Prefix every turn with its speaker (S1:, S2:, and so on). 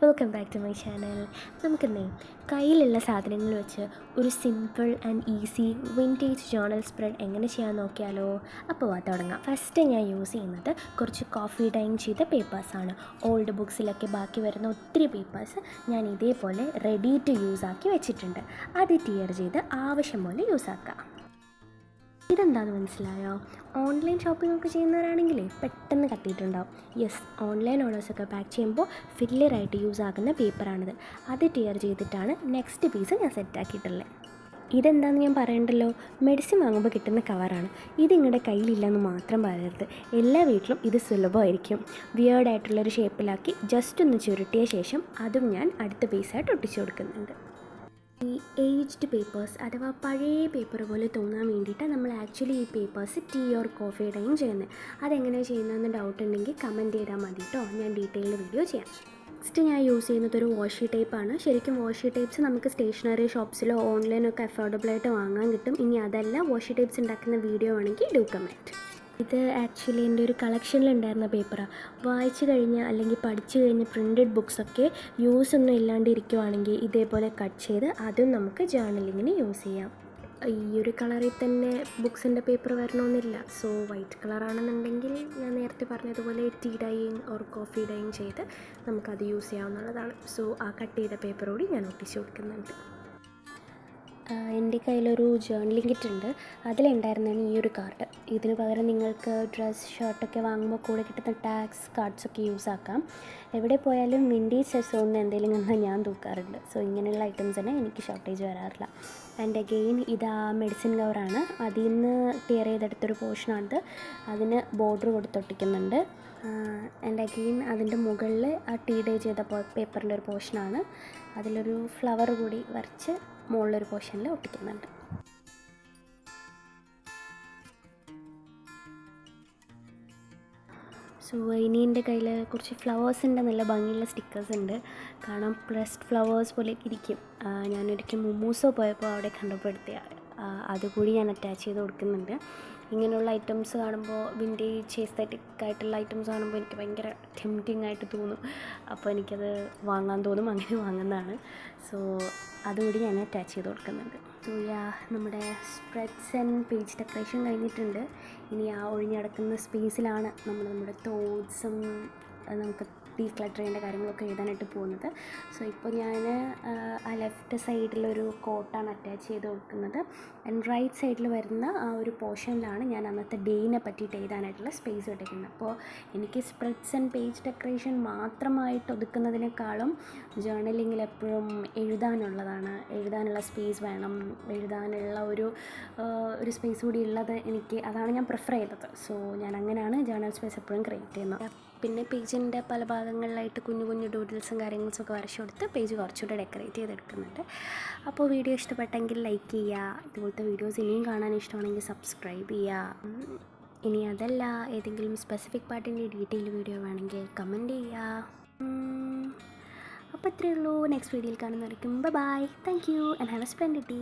S1: Welcome back to my channel. നമുക്കിന്നേ കയ്യിലുള്ള സാധനങ്ങൾ വെച്ച് ഒരു simple and easy vintage journal spread എങ്ങനെ ചെയ്യാൻ നോക്കിയാലോ? അപ്പോൾ തുടങ്ങാം. ഫസ്റ്റ് ഞാൻ യൂസ് ചെയ്യുന്നത് കുറച്ച് കോഫി ഡൈൻ ചെയ്ത പേപ്പേഴ്സാണ്. ഓൾഡ് ബുക്സിലൊക്കെ ബാക്കി വരുന്ന ഒത്തിരി പേപ്പേഴ്സ് ഞാൻ ഇതേപോലെ റെഡി ടു യൂസ് ആക്കി വെച്ചിട്ടുണ്ട്. അത് ടിയർ ചെയ്ത് ആവശ്യം പോലെ യൂസ് ആക്കാം. ഇതെന്താണെന്ന് മനസ്സിലായോ? ഓൺലൈൻ ഷോപ്പിംഗ് ഒക്കെ ചെയ്യുന്നവരാണെങ്കിലേ പെട്ടെന്ന് കത്തിയിട്ടുണ്ടാവും. യെസ്, ഓൺലൈൻ ഓർഡേഴ്സൊക്കെ പാക്ക് ചെയ്യുമ്പോൾ ഫില്ലറായിട്ട് യൂസ് ആക്കുന്ന പേപ്പറാണിത്. അത് ടിയർ ചെയ്തിട്ടാണ് നെക്സ്റ്റ് പീസ് ഞാൻ സെറ്റാക്കിയിട്ടുള്ളത്. ഇതെന്താണെന്ന് ഞാൻ പറയണ്ടല്ലോ, മെഡിസിൻ വാങ്ങുമ്പോൾ കിട്ടുന്ന കവറാണ്. ഇത് നിങ്ങളുടെ കയ്യിലില്ലെന്ന് മാത്രം പറയരുത്. എല്ലാ വീട്ടിലും ഇത് സുലഭമായിരിക്കും. വിയേർഡായിട്ടുള്ളൊരു ഷേപ്പിലാക്കി ജസ്റ്റ് ഒന്ന് ചുരുട്ടിയ ശേഷം അതും ഞാൻ അടുത്ത പീസായിട്ട് ഒട്ടിച്ചു കൊടുക്കുന്നുണ്ട്. ഈ ഏജ്ഡ് പേപ്പേഴ്സ് അഥവാ പഴയ പേപ്പർ പോലെ തോന്നാൻ വേണ്ടിയിട്ട് നമ്മൾ ആക്ച്വലി ഈ papers tea or coffee dyeing ചെയ്യുന്നത്. അതെങ്ങനെയാണ് ചെയ്യുന്നതെന്ന് ഡൗട്ട് ഉണ്ടെങ്കിൽ കമൻറ്റ് ചെയ്താൽ മതി കേട്ടോ, ഞാൻ ഡീറ്റെയിൽഡ് വീഡിയോ ചെയ്യാം. നെക്സ്റ്റ് ഞാൻ യൂസ് ചെയ്യുന്നത് ഒരു വാഷി ടേപ്പാണ്. ശരിക്കും വാഷി ടേപ്പ്സ് നമുക്ക് സ്റ്റേഷനറി ഷോപ്സിലോ ഓൺലൈനൊക്കെ അഫോർഡബിളായിട്ട് വാങ്ങാൻ കിട്ടും. ഇനി അതല്ല, വാഷി ടേപ്പ്സ് ഉണ്ടാക്കുന്ന വീഡിയോ ആണെങ്കിൽ ഡു കമൻറ്റ്. ഇത് ആക്ച്വലി എൻ്റെ ഒരു കളക്ഷനിലുണ്ടായിരുന്ന പേപ്പറാണ്. വായിച്ചു കഴിഞ്ഞ് അല്ലെങ്കിൽ പഠിച്ചു കഴിഞ്ഞ് പ്രിൻറ്റഡ് ബുക്സൊക്കെ യൂസ് ഒന്നും ഇല്ലാണ്ട് ഇരിക്കുവാണെങ്കിൽ ഇതേപോലെ കട്ട് ചെയ്ത് അതും നമുക്ക് ജേർണലിങ്ങിന് യൂസ് ചെയ്യാം. ഈ ഒരു കളറിൽ തന്നെ ബുക്സിൻ്റെ പേപ്പർ വരണമെന്നില്ല. സോ വൈറ്റ് കളറാണെന്നുണ്ടെങ്കിൽ ഞാൻ നേരത്തെ പറഞ്ഞതുപോലെ tea dyeing or coffee dyeing ചെയ്ത് നമുക്കത് യൂസ് ചെയ്യാവുന്നതാണ്. സോ ആ കട്ട് ചെയ്ത പേപ്പറോട് ഞാൻ ഒട്ടിച്ചു കൊടുക്കുന്നുണ്ട്. എൻ്റെ കയ്യിലൊരു ജേർണലിംഗ് കിറ്റ് ഉണ്ട്. അതിലുണ്ടായിരുന്നാണ് ഈ ഒരു കാർഡ്. ഇതിന് പകരം നിങ്ങൾക്ക് ഡ്രസ്സ് ഷർട്ടൊക്കെ വാങ്ങുമ്പോൾ കൂടെ കിട്ടുന്ന ടാഗ്സ് കാർഡ്സൊക്കെ യൂസ് ആക്കാം. എവിടെ പോയാലും വിൻറ്റേജ് സെസോണിന് എന്തെങ്കിലും വന്നാൽ ഞാൻ തൂക്കാറുണ്ട്. സോ ഇങ്ങനെയുള്ള ഐറ്റംസിന് എനിക്ക് ഷോർട്ടേജ് വരാറില്ല. ആൻഡ് അഗെയിൻ ഇതാ മെഡിസിൻ കവറാണ്. അതിൽ നിന്ന് ടിയർ ചെയ്തെടുത്തൊരു പോർഷനാണിത്. അതിന് ബോർഡർ കൊടുത്തൊട്ടിക്കുന്നുണ്ട്. ആൻഡ് അഗെയിൻ അതിൻ്റെ മുകളിൽ ആ ടീ ഡേ ചെയ്ത പേപ്പറിൻ്റെ ഒരു പോർഷനാണ്. അതിലൊരു ഫ്ലവർ കൂടി വരച്ച് മുകളിലൊരു പോർഷനിൽ ഒട്ടിക്കുന്നുണ്ട്. സോ ഇനി എൻ്റെ കയ്യിൽ കുറച്ച് ഫ്ലവേഴ്സിൻ്റെ നല്ല ഭംഗിയുള്ള സ്റ്റിക്കേഴ്സ് ഉണ്ട്. കാണാൻ പ്രസ്ഡ് ഫ്ലവേഴ്സ് പോലെയൊക്കെ ഇരിക്കും. ഞാനൊരിക്കൽ മുമൂസോ പോയപ്പോൾ അവിടെ കണ്ടപ്പെടുത്തിയ അതുകൂടി ഞാൻ അറ്റാച്ച് ചെയ്ത് കൊടുക്കുന്നുണ്ട്. ഇങ്ങനെയുള്ള ഐറ്റംസ് കാണുമ്പോൾ വിൻറ്റേജ് എസ്തറ്റിക് ആയിട്ടുള്ള ഐറ്റംസ് കാണുമ്പോൾ എനിക്ക് ഭയങ്കര ടെംപ്റ്റിംഗ് ആയിട്ട് തോന്നും. അപ്പോൾ എനിക്കത് വാങ്ങാൻ തോന്നും, അങ്ങനെ വാങ്ങുന്നതാണ്. സോ അതുകൂടി ഞാൻ അറ്റാച്ച് ചെയ്ത് കൊടുക്കുന്നുണ്ട്. സോ നമ്മുടെ സ്പ്രെഡ്സ് ആൻഡ് പേജ് ഡെക്കറേഷൻ കഴിഞ്ഞിട്ടുണ്ട്. ഇനി ആ ഒഴിഞ്ഞടക്കുന്ന സ്പേസിലാണ് നമ്മുടെ തോട്ട്സും നമുക്ക് ഡീക്ലട്ടർ ചെയ്യേണ്ട കാര്യങ്ങളൊക്കെ എഴുതാനായിട്ട് പോകുന്നത്. സോ ഇപ്പോൾ ഞാൻ ആ ലെഫ്റ്റ് സൈഡിലൊരു കോട്ടാണ് അറ്റാച്ച് ചെയ്ത് കൊടുക്കുന്നത്. ആൻഡ് റൈറ്റ് സൈഡിൽ വരുന്ന ആ ഒരു പോർഷനിലാണ് ഞാൻ അന്നത്തെ ഡേയിനെ പറ്റിയിട്ട് എഴുതാനായിട്ടുള്ള സ്പേസ് ഇട്ടിരിക്കുന്നത്. അപ്പോൾ എനിക്ക് സ്പ്രെഡ്സ് ആൻഡ് പേജ് ഡെക്കറേഷൻ മാത്രമായിട്ട് ഒതുക്കുന്നതിനേക്കാളും ജേർണലിങ്ങിൽ എപ്പോഴും എഴുതാനുള്ള സ്പേസ് വേണം. എഴുതാനുള്ള ഒരു സ്പേസ് കൂടി ഉള്ളത് അതാണ് ഞാൻ പ്രിഫർ ചെയ്തത്. സോ ഞാൻ അങ്ങനെയാണ് ജേർണൽ സ്പേസ് എപ്പോഴും ക്രിയേറ്റ് ചെയ്യുന്നത്. പിന്നെ പേജിൻ്റെ പല ഭാഗങ്ങളിലായിട്ട് കുഞ്ഞു കുഞ്ഞു ഡൂഡിൽസും കാര്യങ്ങളൊക്കെ വരച്ചു കൊടുത്ത് പേജ് കുറച്ചുകൂടെ ഡെക്കറേറ്റ് ചെയ്തെടുക്കുന്നുണ്ട്. അപ്പോൾ വീഡിയോ ഇഷ്ടപ്പെട്ടെങ്കിൽ ലൈക്ക് ചെയ്യുക. ഇതുപോലത്തെ വീഡിയോസ് ഇനിയും കാണാൻ ഇഷ്ടമാണെങ്കിൽ സബ്സ്ക്രൈബ് ചെയ്യുക. ഇനി അതല്ല, ഏതെങ്കിലും സ്പെസിഫിക് പാർട്ടിൻ്റെ ഡീറ്റെയിൽ വീഡിയോ വേണമെങ്കിൽ കമൻറ്റ് ചെയ്യുക. അപ്പോൾ ഇത്രയേ ഉള്ളൂ. നെക്സ്റ്റ് വീഡിയോയിൽ കാണുന്നവരേക്കും bye. Thank you and have a splendid day.